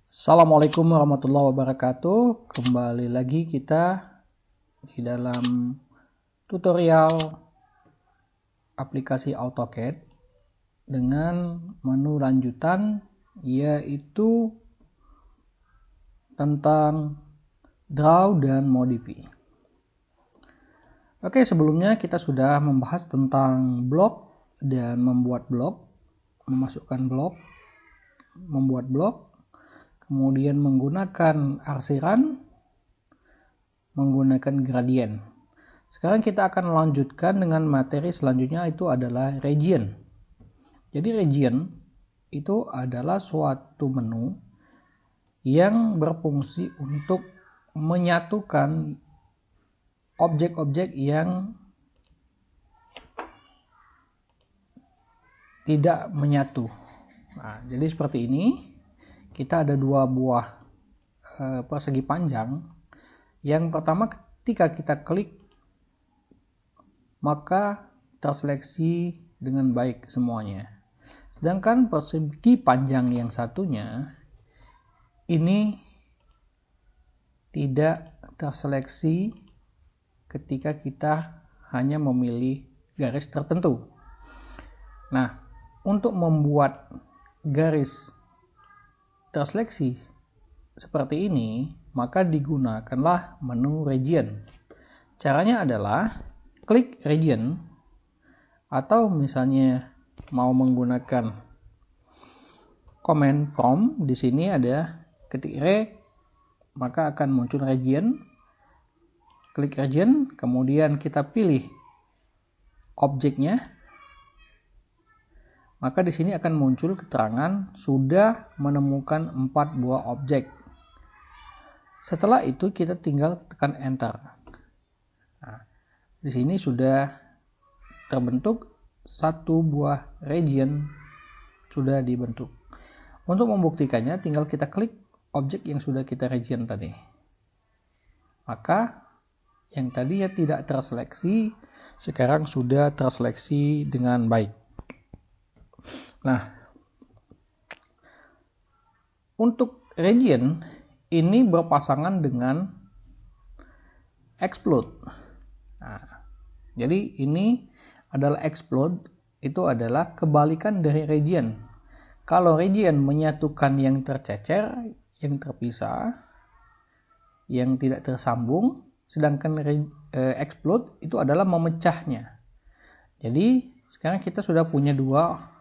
Assalamualaikum warahmatullahi wabarakatuh. Kembali lagi kita di dalam tutorial aplikasi AutoCAD dengan menu lanjutan, yaitu tentang Draw dan Modify. Oke, sebelumnya kita sudah membahas tentang blok dan membuat blok, memasukkan blok, membuat blok, kemudian menggunakan arsiran, menggunakan gradien. Sekarang kita akan melanjutkan dengan materi selanjutnya, itu adalah region. Jadi region itu adalah suatu menu yang berfungsi untuk menyatukan objek-objek yang tidak menyatu. Nah, jadi seperti ini. Kita ada dua buah persegi panjang. Yang pertama, ketika kita klik, maka terseleksi dengan baik semuanya. Sedangkan persegi panjang yang satunya ini tidak terseleksi ketika kita hanya memilih garis tertentu. Nah, untuk membuat garis terseleksi seperti ini, maka digunakanlah menu region. Caranya adalah klik region, atau misalnya mau menggunakan command prompt, di sini ada ketik reg, maka akan muncul region. Klik region, kemudian kita pilih objeknya. Maka di sini akan muncul keterangan sudah menemukan 4 buah objek. Setelah itu kita tinggal tekan enter. Nah, di sini sudah terbentuk 1 buah region, sudah dibentuk. Untuk membuktikannya tinggal kita klik objek yang sudah kita region tadi. Maka yang tadinya tidak terseleksi sekarang sudah terseleksi dengan baik. Nah, untuk region ini berpasangan dengan explode. Nah, jadi ini adalah explode, itu adalah kebalikan dari region. Kalau region menyatukan yang tercecer, yang terpisah, yang tidak tersambung, sedangkan explode itu adalah memecahnya. Jadi sekarang kita sudah punya dua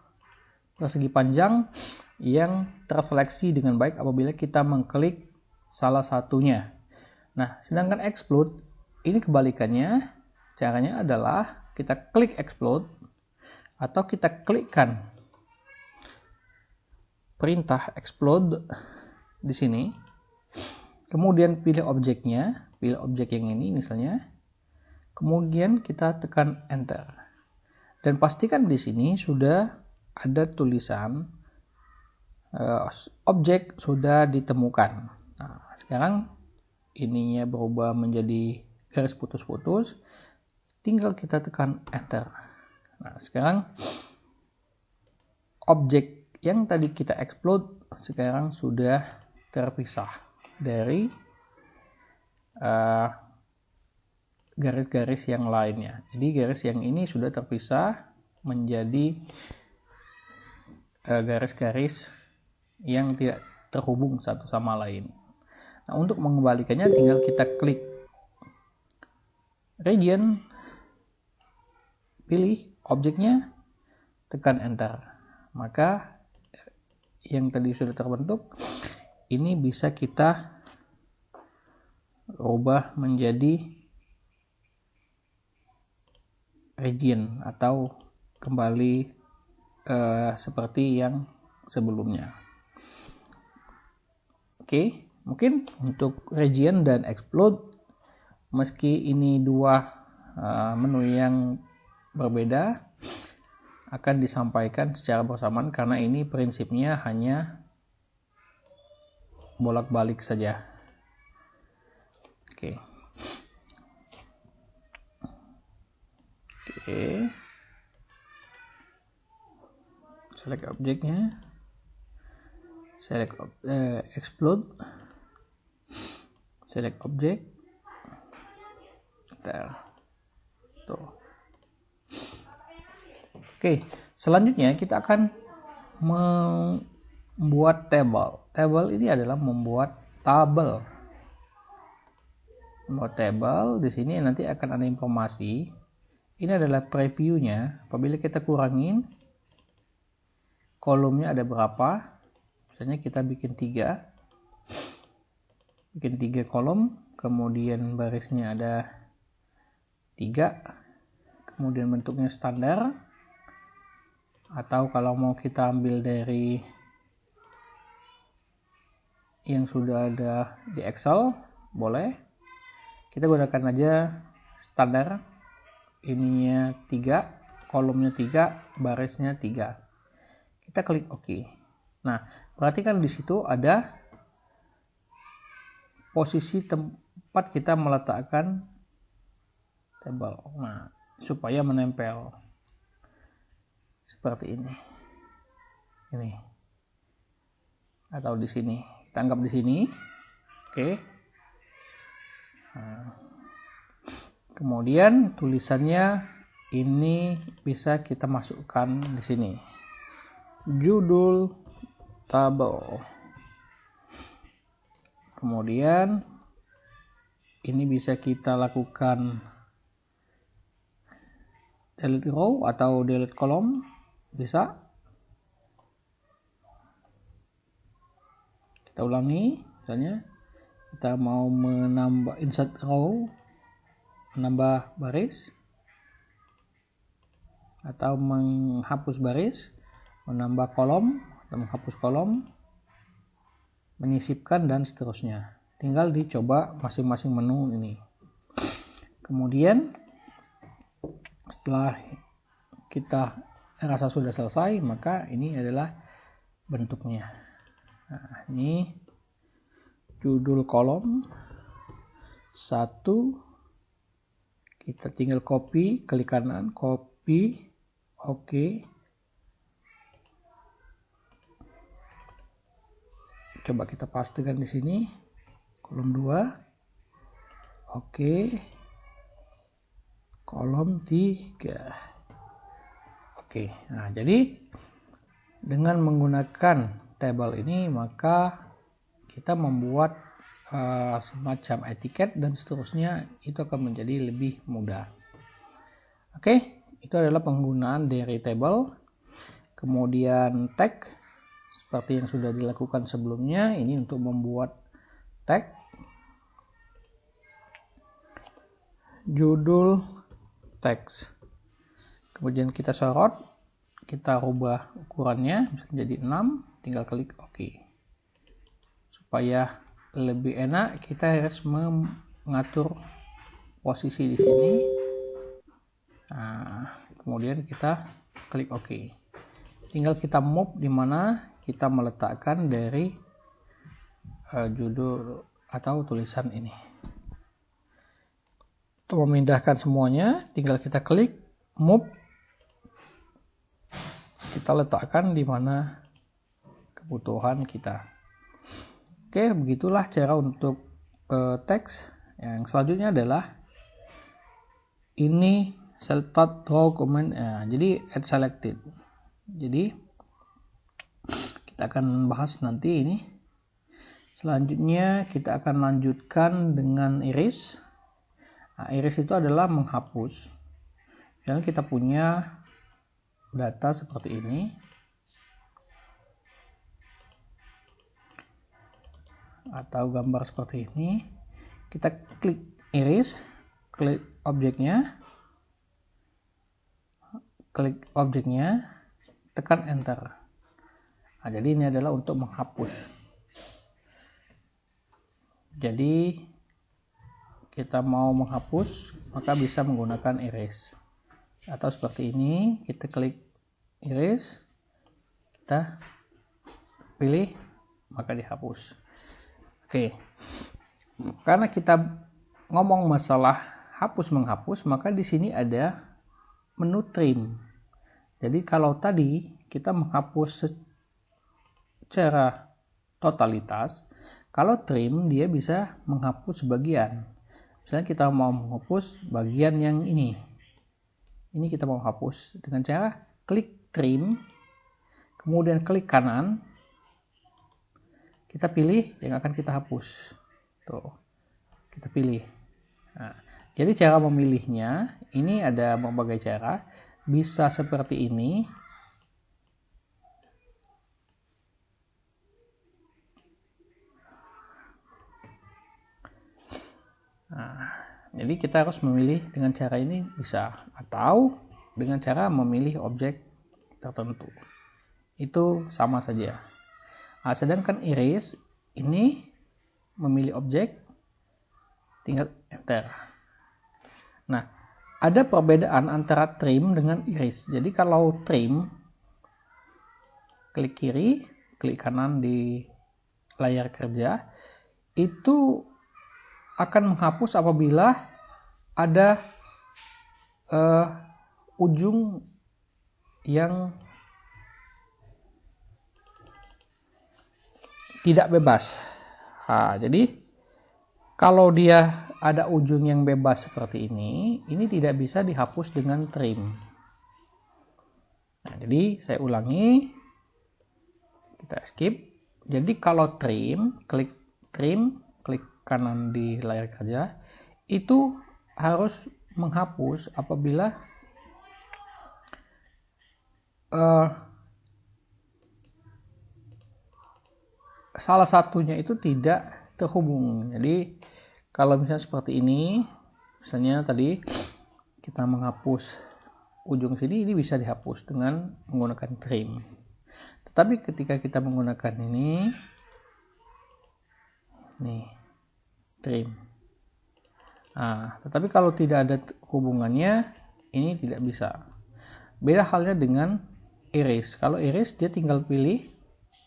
persegi panjang yang terseleksi dengan baik apabila kita mengklik salah satunya. Nah, sedangkan explode ini kebalikannya. Caranya adalah kita klik explode atau kita klikkan perintah explode di sini. Kemudian pilih objeknya, pilih objek yang ini misalnya. Kemudian kita tekan enter. Dan pastikan di sini sudah ada tulisan objek sudah ditemukan. Nah, sekarang ininya berubah menjadi garis putus-putus, tinggal kita tekan enter. Nah, sekarang objek yang tadi kita explode sekarang sudah terpisah dari garis-garis yang lainnya. Jadi garis yang ini sudah terpisah menjadi garis-garis yang tidak terhubung satu sama lain. Nah, untuk mengembalikannya tinggal kita klik region, pilih objeknya, tekan enter. Maka yang tadi sudah terbentuk ini bisa kita ubah menjadi region atau kembali seperti yang sebelumnya. Oke, mungkin untuk region dan explode, meski ini dua menu yang berbeda, akan disampaikan secara bersamaan karena ini prinsipnya hanya bolak-balik saja. Oke. Select objeknya, explode, select object, tuh. Oke, selanjutnya kita akan membuat table. Table ini adalah membuat tabel. Membuat table di sini nanti akan ada informasi. Ini adalah previewnya. Apabila kita kurangin, kolomnya ada berapa? Misalnya kita bikin 3 kolom, kemudian barisnya ada 3, kemudian bentuknya standar, atau kalau mau kita ambil dari yang sudah ada di Excel boleh, kita gunakan aja standar, ininya 3, kolomnya 3, barisnya 3. Kita klik OK. Nah, perhatikan di situ ada posisi tempat kita meletakkan tabel. Nah, supaya menempel seperti ini. Ini. Atau di sini. Kita anggap di sini. Oke. Nah, kemudian tulisannya ini bisa kita masukkan di sini. Judul tabel. Kemudian ini bisa kita lakukan delete row atau delete kolom, bisa. Kita ulangi, misalnya kita mau menambah insert row, menambah baris, atau menghapus baris, menambah kolom atau menghapus kolom, menyisipkan dan seterusnya. Tinggal dicoba masing-masing menu ini. Kemudian setelah kita rasa sudah selesai, maka ini adalah bentuknya. Nah, ini judul kolom 1. Kita tinggal copy, klik kanan, copy, oke. Coba kita pastekan di sini, kolom 2, oke, kolom 3, oke. Nah, jadi dengan menggunakan tabel ini, maka kita membuat semacam etiket dan seterusnya, itu akan menjadi lebih mudah. Oke, itu adalah penggunaan dari tabel. Kemudian tag, seperti yang sudah dilakukan sebelumnya, ini untuk membuat tag, judul teks. Kemudian kita sorot, kita rubah ukurannya menjadi 6, tinggal klik OK. Supaya lebih enak, kita harus mengatur posisi di sini. Nah, kemudian kita klik OK. Tinggal kita move di mana kita meletakkan dari judul atau tulisan ini. Untuk memindahkan semuanya, tinggal kita klik move. Kita letakkan di mana kebutuhan kita. Oke, begitulah cara untuk teks. Yang selanjutnya adalah ini start row comment. Jadi add selected. Jadi kita akan bahas nanti ini. Selanjutnya kita akan lanjutkan dengan iris. Nah, iris itu adalah menghapus. Misalnya kita punya data seperti ini. Atau gambar seperti ini. Kita klik iris, klik objeknya, tekan enter. Nah, jadi ini adalah untuk menghapus. Jadi kita mau menghapus, maka bisa menggunakan iris. Atau seperti ini, kita klik iris, kita pilih, maka dihapus. Oke. Karena kita ngomong masalah hapus menghapus, maka di sini ada menu trim. Jadi kalau tadi kita menghapus secara totalitas. Kalau trim dia bisa menghapus sebagian. Misalnya kita mau menghapus bagian yang ini. Ini kita mau hapus dengan cara klik trim, kemudian klik kanan, kita pilih yang akan kita hapus. Tuh, kita pilih. Nah, jadi cara memilihnya, ini ada berbagai cara. Bisa seperti ini. Nah, jadi kita harus memilih dengan cara ini bisa, atau dengan cara memilih objek tertentu. Itu sama saja. Nah, sedangkan iris ini memilih objek, tinggal enter. Nah, ada perbedaan antara trim dengan iris. Jadi kalau trim, klik kiri, klik kanan di layar kerja, itu akan menghapus apabila ada ujung yang tidak bebas. Nah, jadi kalau dia ada ujung yang bebas seperti ini tidak bisa dihapus dengan trim. Nah, jadi saya ulangi, kita skip. Jadi kalau trim, klik kanan di layar kerja, itu harus menghapus apabila salah satunya itu tidak terhubung. Jadi kalau misalnya seperti ini, misalnya tadi kita menghapus ujung sini, ini bisa dihapus dengan menggunakan trim. Tetapi ketika kita menggunakan ini, nih, trim. Nah, tetapi kalau tidak ada hubungannya, ini tidak bisa. Beda halnya dengan iris. Kalau iris dia tinggal pilih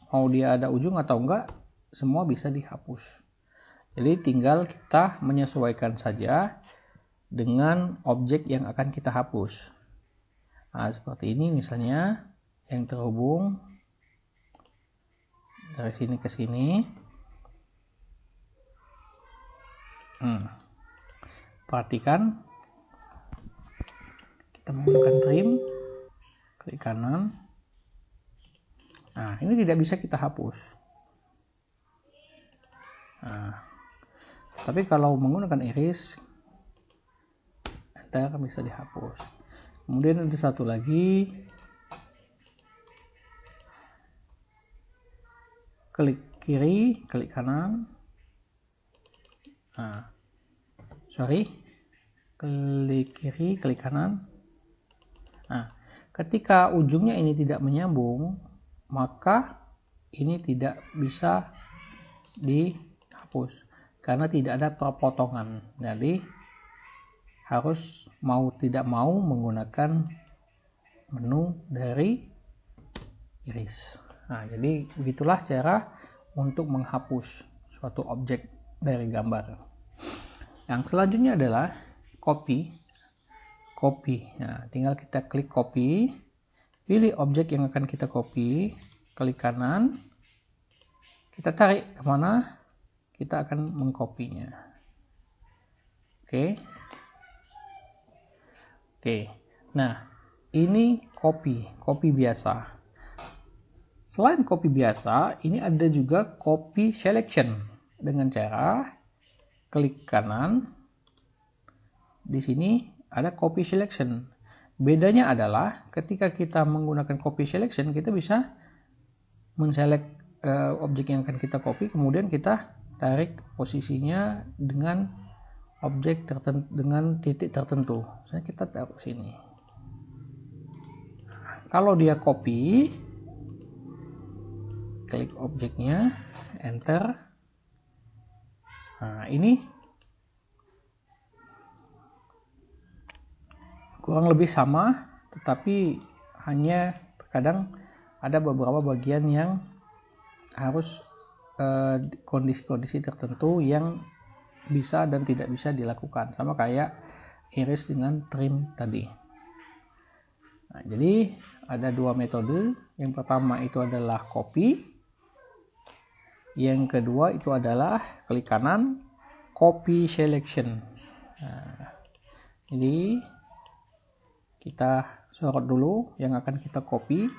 mau dia ada ujung atau enggak, semua bisa dihapus. Jadi tinggal kita menyesuaikan saja dengan objek yang akan kita hapus. Nah, seperti ini misalnya yang terhubung dari sini ke sini. Perhatikan, kita menggunakan trim, klik kanan. Nah, ini tidak bisa kita hapus. Nah, tapi kalau menggunakan iris, enter, bisa dihapus. Kemudian ada satu lagi, klik kiri, klik kanan. Nah, klik kiri, klik kanan. Nah, ketika ujungnya ini tidak menyambung, maka ini tidak bisa dihapus karena tidak ada perpotongan. Jadi harus mau tidak mau menggunakan menu dari iris. Nah, jadi begitulah cara untuk menghapus suatu objek dari gambar. Yang selanjutnya adalah copy. Nah, tinggal kita klik copy, pilih objek yang akan kita copy, klik kanan, kita tarik kemana kita akan mengkopinya. Oke. Nah, ini copy biasa. Selain copy biasa, ini ada juga copy selection dengan cara klik kanan. Di sini ada copy selection. Bedanya adalah ketika kita menggunakan copy selection, kita bisa menselect objek yang akan kita copy, kemudian kita tarik posisinya dengan objek tertentu, dengan titik tertentu. Misalnya kita taruh sini. Kalau dia copy, klik objeknya, enter. Nah, ini kurang lebih sama, tetapi hanya terkadang ada beberapa bagian yang harus kondisi-kondisi tertentu yang bisa dan tidak bisa dilakukan, sama kayak iris dengan trim tadi. Nah, jadi ada dua metode. Yang pertama itu adalah copy. Yang kedua itu adalah klik kanan, copy selection. Nah, jadi kita sorot dulu yang akan kita copy,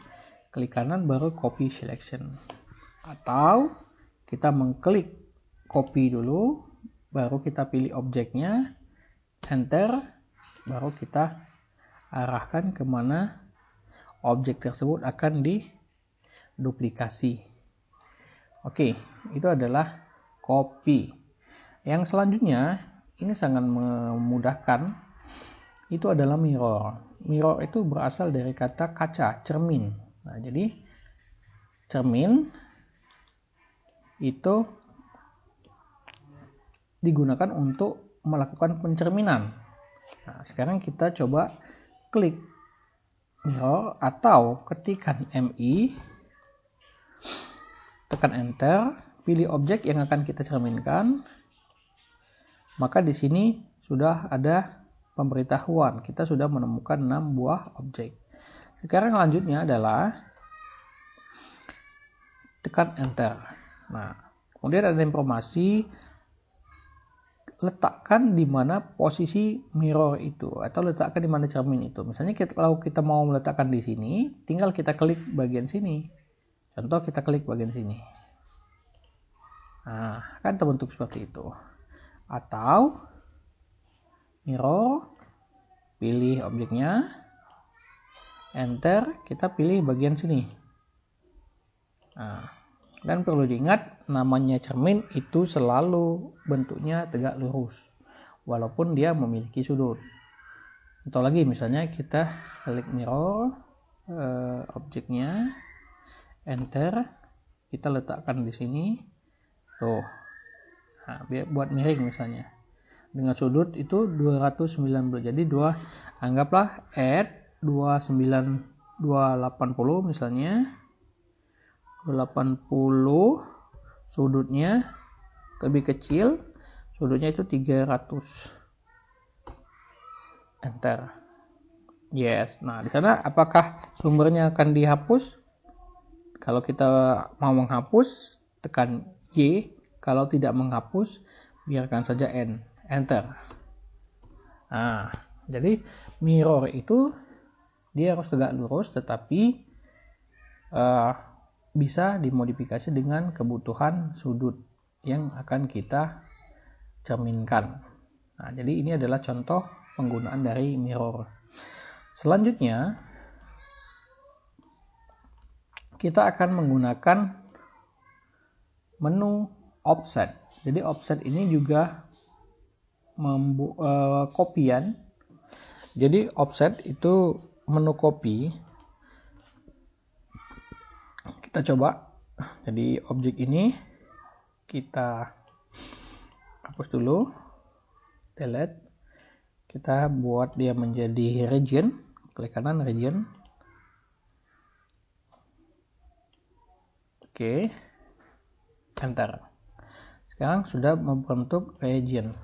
klik kanan baru copy selection. Atau kita mengklik copy dulu, baru kita pilih objeknya, enter, baru kita arahkan kemana objek tersebut akan diduplikasi. Oke, itu adalah copy. Yang selanjutnya, ini sangat memudahkan, itu adalah mirror. Mirror itu berasal dari kata kaca, cermin. Nah, jadi cermin itu digunakan untuk melakukan pencerminan. Nah, sekarang kita coba klik mirror atau ketikkan MI, tekan enter, pilih objek yang akan kita cerminkan. Maka di sini sudah ada pemberitahuan, kita sudah menemukan 6 buah objek. Sekarang lanjutnya adalah tekan enter. Nah, kemudian ada informasi, letakkan di mana posisi mirror itu, atau letakkan di mana cermin itu. Misalnya kalau kita mau meletakkan di sini, tinggal kita klik bagian sini. Contoh kita klik bagian sini. Nah, kan terbentuk seperti itu. Atau mirror, pilih objeknya, enter, kita pilih bagian sini. Nah, dan perlu diingat, namanya cermin itu selalu bentuknya tegak lurus, walaupun dia memiliki sudut. Atau lagi misalnya kita klik mirror, objeknya, enter, kita letakkan di sini, tuh, nah, buat miring misalnya, dengan sudut itu 290, jadi anggaplah add 280 misalnya, 280, sudutnya lebih kecil, sudutnya itu 300, enter, yes. Nah, di sana apakah sumbernya akan dihapus? Kalau kita mau menghapus, tekan Y. Kalau tidak menghapus, biarkan saja N. Enter. Nah, jadi mirror itu dia harus tegak lurus, tetapi bisa dimodifikasi dengan kebutuhan sudut yang akan kita cerminkan. Nah, jadi ini adalah contoh penggunaan dari mirror. Selanjutnya, kita akan menggunakan menu offset. Jadi offset ini juga kopian. Jadi offset itu menu copy. Kita coba. Jadi objek ini kita hapus dulu, delete. Kita buat dia menjadi region. Klik kanan region. Oke, enter. Sekarang sudah membentuk region.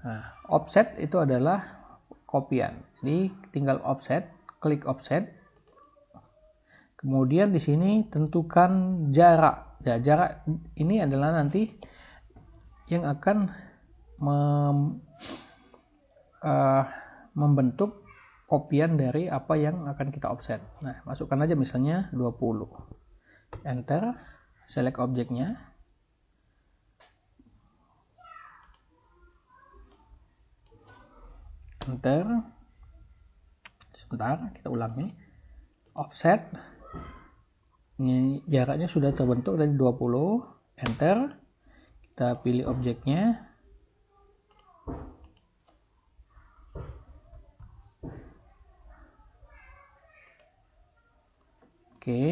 Nah, offset itu adalah kopian. Jadi tinggal offset, klik offset. Kemudian di sini tentukan jarak. Ya, jarak ini adalah nanti yang akan membentuk kopian dari apa yang akan kita offset. Nah, masukkan aja misalnya 20. Enter, select objeknya, enter, sebentar kita ulangi, offset, ini jaraknya sudah terbentuk dari 20, enter, kita pilih objeknya, oke.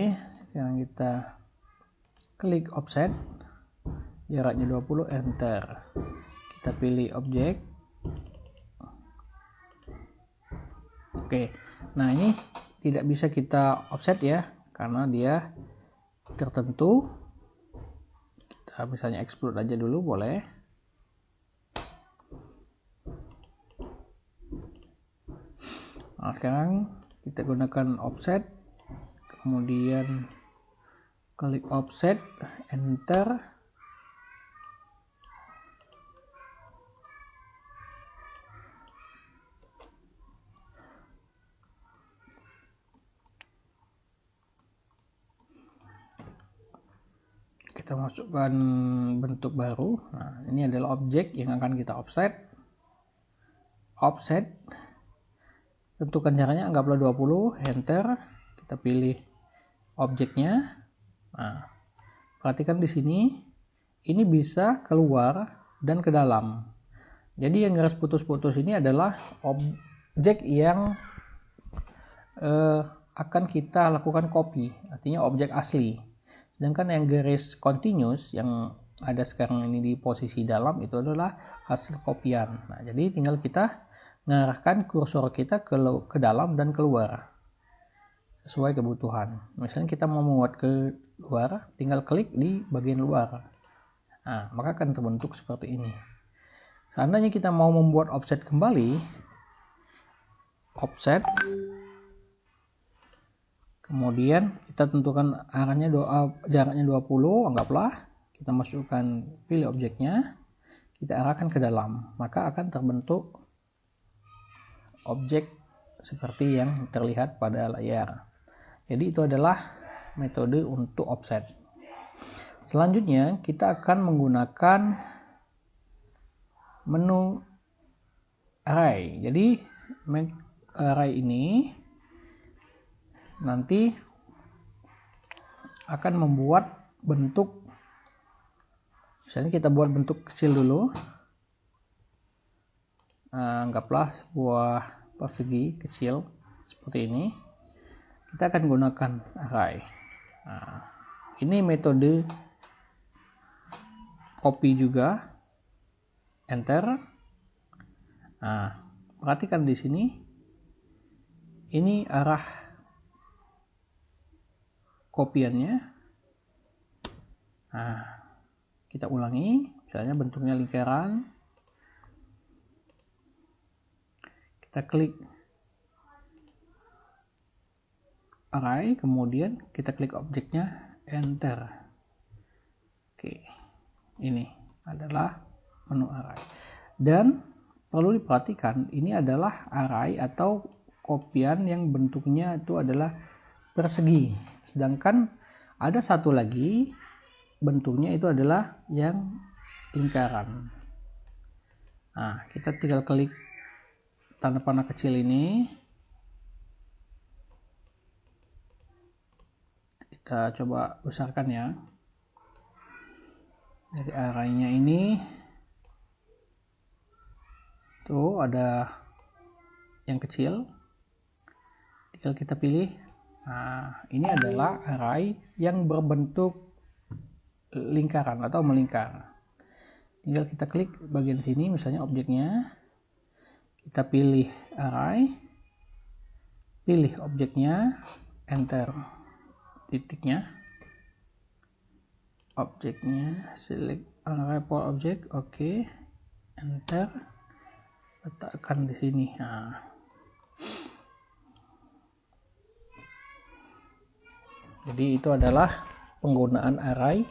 Sekarang kita klik offset, jaraknya 20, enter. Kita pilih objek. Oke. Nah, ini tidak bisa kita offset ya, karena dia tertentu. Kita misalnya extrude aja dulu boleh. Nah, sekarang kita gunakan offset, kemudian klik offset, enter. Kita masukkan bentuk baru. Nah, ini adalah objek yang akan kita offset. Tentukan jaraknya, anggaplah 20, enter. Kita pilih objeknya. Nah, perhatikan di sini, ini bisa keluar dan ke dalam. Jadi yang garis putus-putus ini adalah objek yang akan kita lakukan copy, artinya objek asli. Sedangkan yang garis continuous yang ada sekarang ini di posisi dalam itu adalah hasil kopian. Nah, jadi tinggal kita mengarahkan kursor kita ke dalam dan keluar sesuai kebutuhan. Misalnya kita mau membuat ke luar, tinggal klik di bagian luar. Nah, maka akan terbentuk seperti ini. Seandainya kita mau membuat offset kembali, offset, kemudian kita tentukan arahnya jaraknya 20, anggaplah. Kita masukkan, pilih objeknya, kita arahkan ke dalam, maka akan terbentuk objek seperti yang terlihat pada layar. Jadi itu adalah metode untuk offset. Selanjutnya kita akan menggunakan menu array. Jadi array ini nanti akan membuat bentuk, misalnya kita buat bentuk kecil dulu. Anggaplah sebuah persegi kecil seperti ini. Kita akan gunakan array. Nah, ini metode copy juga, enter. Nah, perhatikan di sini, ini arah kopiannya. Nah, kita ulangi, misalnya bentuknya lingkaran. Kita klik array, kemudian kita klik objeknya, enter. Oke, ini adalah menu array. Dan perlu diperhatikan, ini adalah array atau kopian yang bentuknya itu adalah persegi. Sedangkan ada satu lagi bentuknya itu adalah yang lingkaran. Nah, kita tinggal klik tanda panah kecil ini. Kita coba besarkan ya. Dari arahnya ini tuh ada yang kecil, tinggal kita pilih. Nah, ini adalah array yang berbentuk lingkaran atau melingkar. Tinggal kita klik bagian sini, misalnya objeknya, kita pilih array, pilih objeknya, enter, titiknya, objeknya, select array for object, oke, enter, letakkan di sini. Nah, jadi itu adalah penggunaan array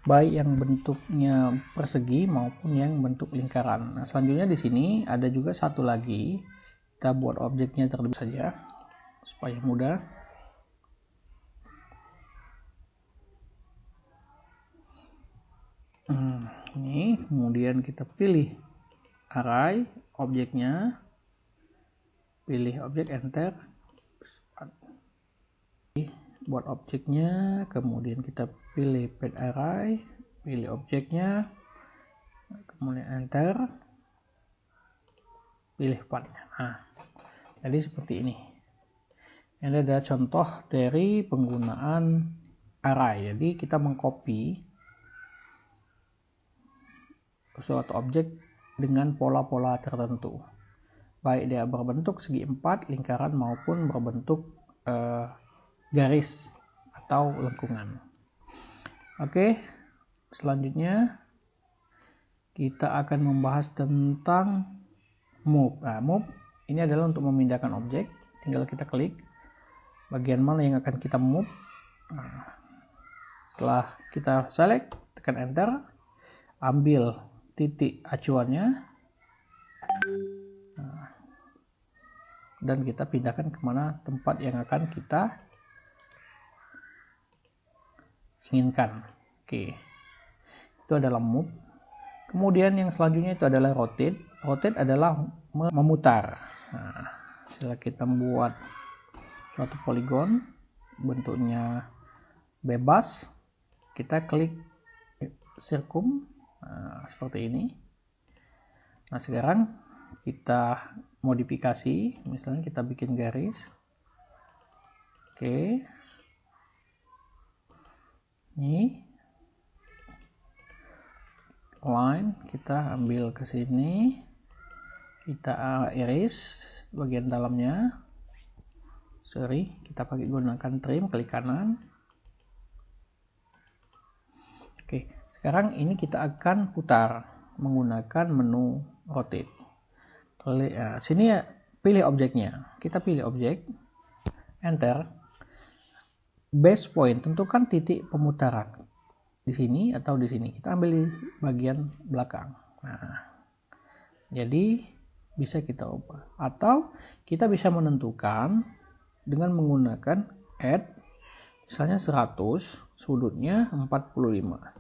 baik yang bentuknya persegi maupun yang bentuk lingkaran. Nah, selanjutnya di sini ada juga satu lagi. Kita buat objeknya terlebih saja supaya mudah. Ini kemudian kita pilih array, objeknya, pilih objek, enter. Buat objeknya, kemudian kita pilih pad array, pilih objeknya, kemudian enter, pilih pathnya. Nah, jadi seperti ini. Ini adalah contoh dari penggunaan array. Jadi kita mengcopy suatu objek dengan pola-pola tertentu, baik dia berbentuk segi empat, lingkaran, maupun berbentuk garis atau lengkungan. Oke, selanjutnya kita akan membahas tentang move. Nah, move ini adalah untuk memindahkan objek. Tinggal kita klik bagian mana yang akan kita move. Nah, Setelah kita select, tekan enter, ambil titik acuannya, dan kita pindahkan kemana tempat yang akan kita inginkan. Oke, itu adalah move. Kemudian yang selanjutnya itu adalah rotate. Rotate adalah memutar. Nah, setelah kita membuat suatu poligon bentuknya bebas, kita klik circum, nah, seperti ini. Nah, sekarang kita modifikasi, misalnya kita bikin garis. Oke, ini line kita ambil ke sini, kita iris bagian dalamnya. Kita pakai gunakan trim, klik kanan. Oke, sekarang ini kita akan putar menggunakan menu rotate. Sini ya, pilih objeknya. Kita pilih objek, enter. Base point, tentukan titik pemutaran di sini atau di sini. Kita ambil di bagian belakang. Nah, jadi bisa kita ubah, atau kita bisa menentukan dengan menggunakan add, misalnya 100, sudutnya 45.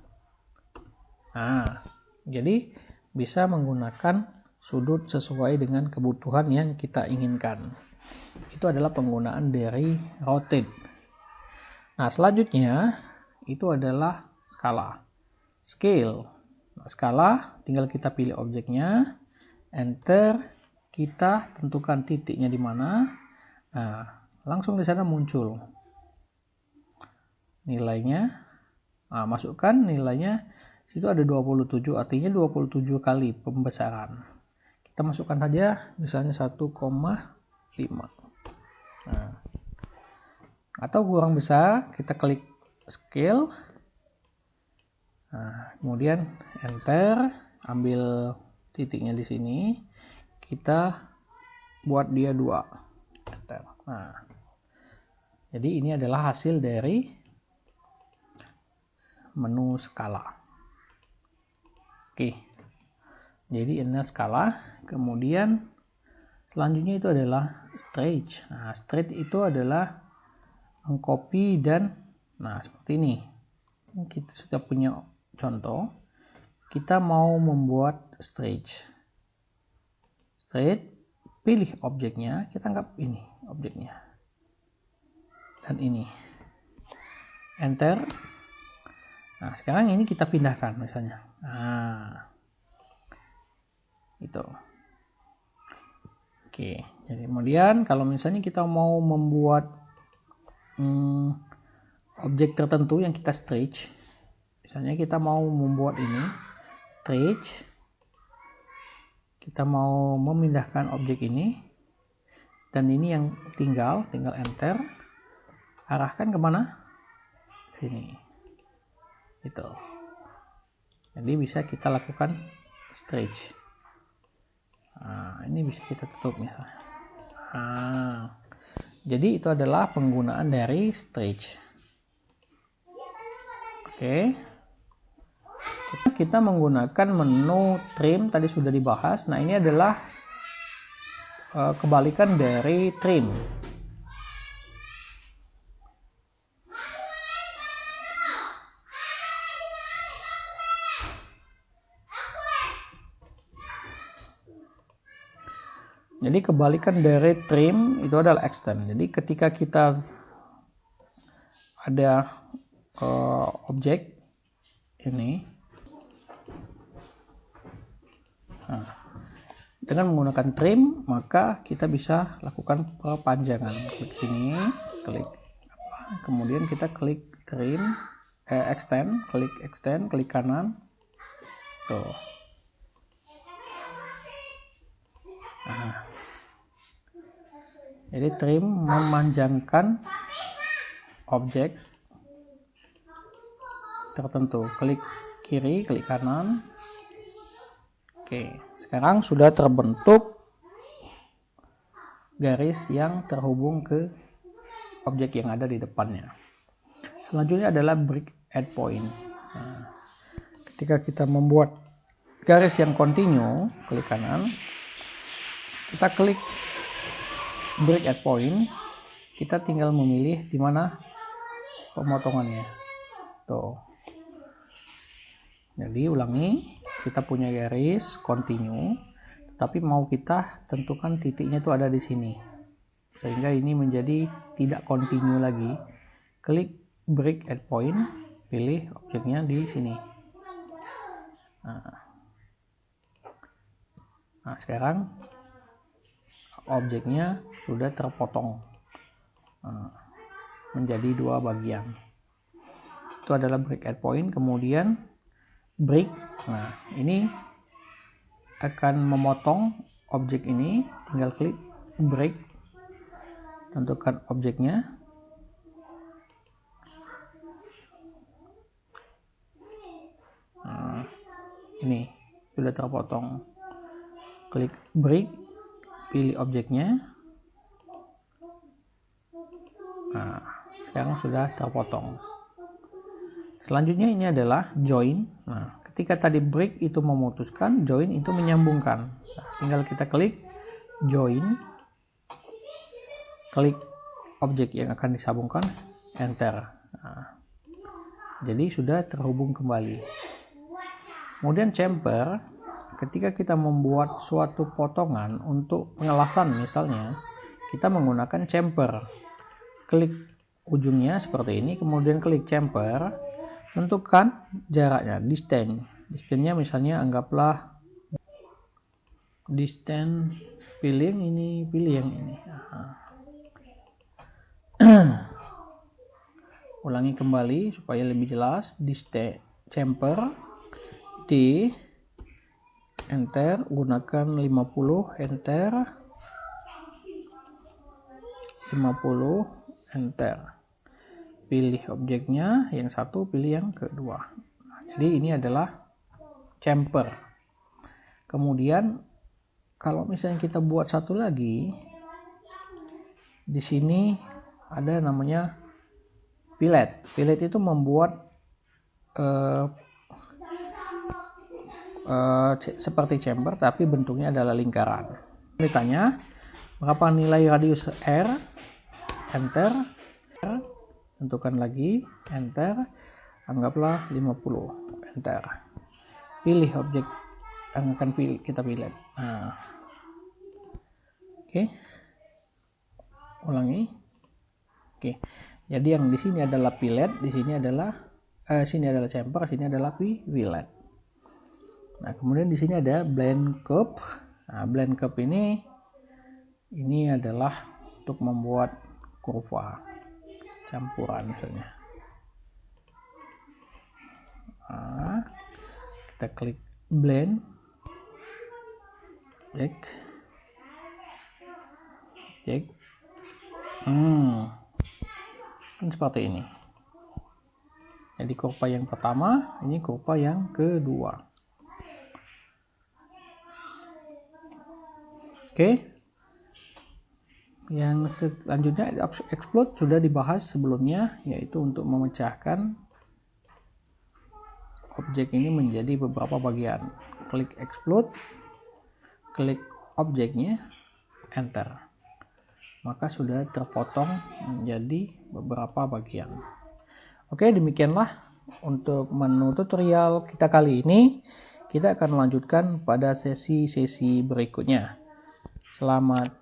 Nah, jadi bisa menggunakan sudut sesuai dengan kebutuhan yang kita inginkan. Itu adalah penggunaan dari rotate. Nah, selanjutnya itu adalah skala. Scale. Nah, skala tinggal kita pilih objeknya, enter, kita tentukan titiknya di mana. Nah, langsung di sana muncul nilainya. Nah, masukkan nilainya. Situ ada 27, artinya 27 kali pembesaran. Kita masukkan saja misalnya 1,5. Nah, atau kurang besar, kita klik scale. Nah, kemudian enter, ambil titiknya di sini, kita buat dia 2. Enter. Nah, jadi ini adalah hasil dari menu skala. Oke, jadi ini skala. Kemudian selanjutnya itu adalah stretch. Nah, stretch itu adalah mengcopy dan, nah, seperti ini. Kita sudah punya contoh. Kita mau membuat stretch. Pilih objeknya, kita anggap ini objeknya. Dan ini. Enter. Nah, sekarang ini kita pindahkan misalnya. Nah, itu. Oke, jadi kemudian kalau misalnya kita mau membuat objek tertentu yang kita stretch, misalnya kita mau membuat ini stretch, kita mau memindahkan objek ini, dan ini yang tinggal enter, arahkan kemana? Sini. Itu. Jadi bisa kita lakukan stretch. Nah, ini bisa kita tutup misalnya. Nah, jadi itu adalah penggunaan dari stretch. Oke. Kita menggunakan menu trim, tadi sudah dibahas. Nah, ini adalah kebalikan dari trim. Jadi kebalikan dari trim itu adalah extend. Jadi ketika kita ada objek ini, nah, dengan menggunakan trim maka kita bisa lakukan perpanjangan. Klik sini, klik kemudian kita klik trim, extend, klik kanan, tuh. Nah, jadi trim memanjangkan objek tertentu. Klik kiri, klik kanan. Oke, sekarang sudah terbentuk garis yang terhubung ke objek yang ada di depannya. Selanjutnya adalah break add point. Nah, ketika kita membuat garis yang kontinu, klik kanan, kita klik break add point, kita tinggal memilih di mana pemotongannya. Tuh. Jadi ulangi, kita punya garis kontinu, tapi mau kita tentukan titiknya itu ada di sini. Sehingga ini menjadi tidak kontinu lagi. Klik break add point, pilih objeknya di sini. Nah, sekarang objeknya sudah terpotong menjadi dua bagian. Itu adalah break add point. Kemudian break. Nah, ini akan memotong objek ini. Tinggal klik break, tentukan objeknya. Nah, ini sudah terpotong. Klik break, pilih objeknya. Nah, sekarang sudah terpotong. Selanjutnya ini adalah join. Nah, ketika tadi break itu memutuskan, join itu menyambungkan. Nah, tinggal kita klik join, klik objek yang akan disambungkan, enter. Nah, jadi sudah terhubung kembali. Kemudian chamfer, ketika kita membuat suatu potongan untuk pengelasan misalnya, kita menggunakan chamfer. Klik ujungnya seperti ini, kemudian klik chamfer, tentukan jaraknya, distance. Distance-nya misalnya anggaplah distance, pilih yang ini, pilih yang ini. Ulangi kembali supaya lebih jelas. Distance chamfer, D, enter, gunakan 50, enter, 50, enter. Pilih objeknya, yang satu pilih yang kedua. Nah, jadi ini adalah chamfer. Kemudian kalau misalnya kita buat satu lagi, di sini ada namanya fillet. Fillet itu membuat seperti chamfer tapi bentuknya adalah lingkaran. Ditanya berapa nilai radius R, enter, tentukan lagi, enter, anggaplah 50, enter. Pilih objek yang akan kita pilih. Nah, oke. Ulangi. Oke. Jadi yang di sini adalah fillet, di sini adalah chamfer, sini adalah fillet. Nah, kemudian di sini ada blend curve. Nah, blend curve ini adalah untuk membuat kurva campuran misalnya. Nah, kita klik blend, objek. Kan seperti ini. Jadi kurva yang pertama, ini kurva yang kedua. Oke. Yang selanjutnya explode sudah dibahas sebelumnya, yaitu untuk memecahkan objek ini menjadi beberapa bagian. Klik explode, klik objeknya, enter. Maka sudah terpotong menjadi beberapa bagian. Oke, demikianlah untuk menu tutorial kita kali ini. Kita akan melanjutkan pada sesi-sesi berikutnya. Selamat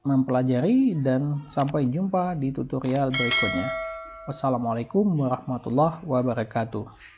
mempelajari dan sampai jumpa di tutorial berikutnya. Wassalamualaikum warahmatullahi wabarakatuh.